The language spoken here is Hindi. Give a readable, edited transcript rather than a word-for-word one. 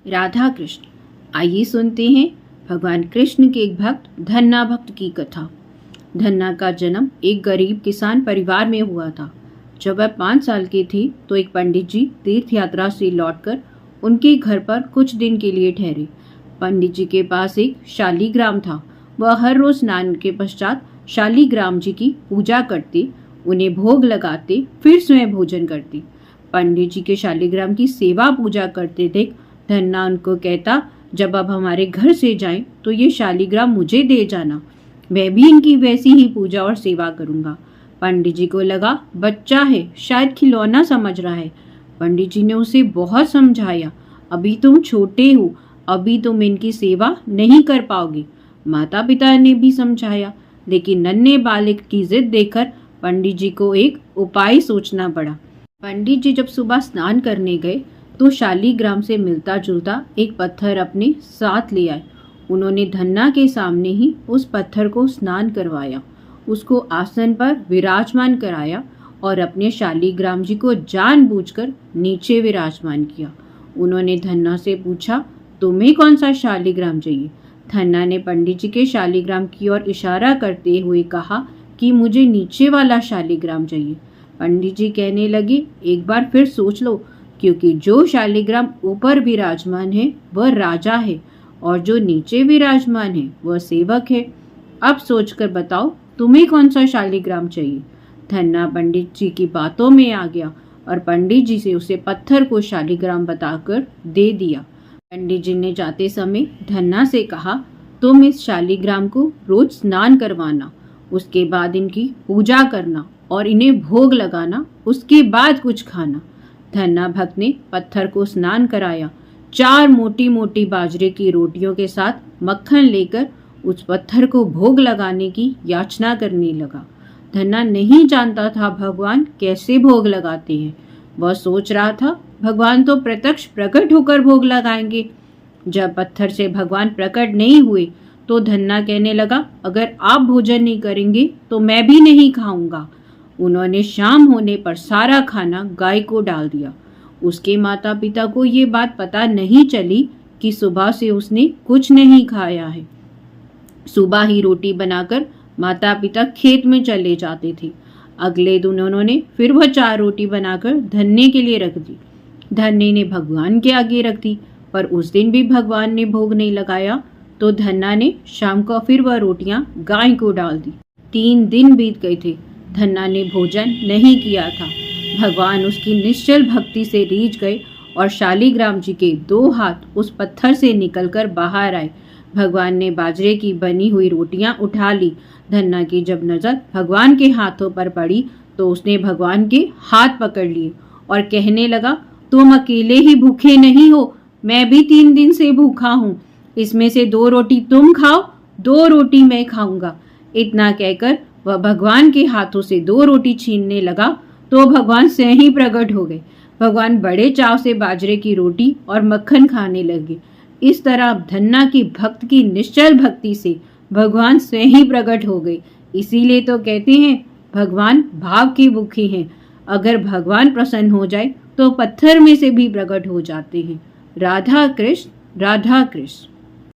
राधा कृष्ण। आइए सुनते हैं भगवान कृष्ण के एक भक्त धन्ना भक्त की कथा। धन्ना का जन्म एक गरीब किसान परिवार में हुआ था। जब वह 5 साल की थी तो एक पंडित जी तीर्थ यात्रा से लौटकर उनके घर पर कुछ दिन के लिए ठहरे। पंडित जी के पास एक शालीग्राम था। वह हर रोज स्नान के पश्चात शालीग्राम जी की पूजा करते, उन्हें भोग लगाते, फिर स्वयं भोजन करते। पंडित जी के शालीग्राम की सेवा पूजा करते देख धन्ना उनको कहता, जब अब हमारे घर से जाएं तो ये शालीग्राम मुझे दे जाना, मैं भी इनकी वैसी ही पूजा और सेवा करूंगा। पंडित जी को लगा बच्चा है, शायद खिलौना समझ रहा है। पंडित जी ने उसे बहुत समझाया, अभी तुम छोटे हो, अभी तुम इनकी सेवा नहीं कर पाओगे। माता पिता ने भी समझाया, लेकिन नन्हे बालक की जिद देखकर पंडित जी को एक उपाय सोचना पड़ा। पंडित जी जब सुबह स्नान करने गए तो शालीग्राम से मिलता जुलता एक पत्थर अपने साथ ले आए। उन्होंने धन्ना के सामने ही उस पत्थर को स्नान करवाया, उसको आसन पर विराजमान कराया और अपने शालीग्राम जी को जानबूझकर नीचे विराजमान किया। उन्होंने धन्ना से पूछा, तुम्हें कौन सा शालीग्राम चाहिए? धन्ना ने पंडित जी के शालीग्राम की ओर इशारा करते हुए कहा कि मुझे नीचे वाला शालीग्राम चाहिए। पंडित जी कहने लगे, एक बार फिर सोच लो, क्योंकि जो शालीग्राम ऊपर विराजमान है वह राजा है और जो नीचे विराजमान है वह सेवक है। अब सोचकर बताओ तुम्हें कौन सा शालीग्राम चाहिए? धन्ना पंडित जी की बातों में आ गया और पंडित जी से उसे पत्थर को शालीग्राम बताकर दे दिया। पंडित जी ने जाते समय धन्ना से कहा, तुम इस शालीग्राम को रोज स्नान करवाना, उसके बाद इनकी पूजा करना और इन्हें भोग लगाना, उसके बाद कुछ खाना। धन्ना भक्त ने पत्थर को स्नान कराया, 4 मोटी मोटी बाजरे की रोटियों के साथ मक्खन लेकर उस पत्थर को भोग लगाने की याचना करने लगा। धन्ना नहीं जानता था भगवान कैसे भोग लगाते हैं। वह सोच रहा था भगवान तो प्रत्यक्ष प्रकट होकर भोग लगाएंगे। जब पत्थर से भगवान प्रकट नहीं हुए तो धन्ना कहने लगा, अगर आप भोजन नहीं करेंगे तो मैं भी नहीं खाऊंगा। उन्होंने शाम होने पर सारा खाना गाय को डाल दिया। उसके माता पिता को ये बात पता नहीं चली कि सुबह से उसने कुछ नहीं खाया है। सुबह ही रोटी बनाकर माता पिता खेत में चले जाते थे। अगले दिन उन्होंने फिर वह 4 रोटी बनाकर धन्ने के लिए रख दी। धन्ने ने भगवान के आगे रख दी, पर उस दिन भी भगवान ने भोग नहीं लगाया तो धन्ना ने शाम को फिर वह रोटियां गाय को डाल दी। 3 दिन बीत गए थे, धन्ना ने भोजन नहीं किया था। भगवान उसकी निश्चल भक्ति से रीझ गए और शालीग्राम जी के 2 हाथ उस पत्थर से निकलकर बाहर आए। भगवान ने बाजरे की बनी हुई रोटियां उठा ली। धन्ना की जब नजर भगवान के हाथों पर पड़ी तो उसने भगवान के हाथ पकड़ लिए और कहने लगा, तुम अकेले ही भूखे नहीं हो, मैं भी 3 दिन से भूखा हूँ। इसमें से 2 रोटी तुम खाओ, 2 रोटी मैं खाऊंगा। इतना कहकर वह भगवान के हाथों से 2 रोटी छीनने लगा तो भगवान स्वयं ही प्रकट हो गए। भगवान बड़े चाव से बाजरे की रोटी और मक्खन खाने लगे। इस तरह धन्ना की भक्त की निश्चल भक्ति से भगवान स्वयं ही प्रकट हो गए। इसीलिए तो कहते हैं भगवान भाव के भूखे हैं। अगर भगवान प्रसन्न हो जाए तो पत्थर में से भी प्रकट हो जाते हैं। राधा कृष्ण, राधा कृष्ण।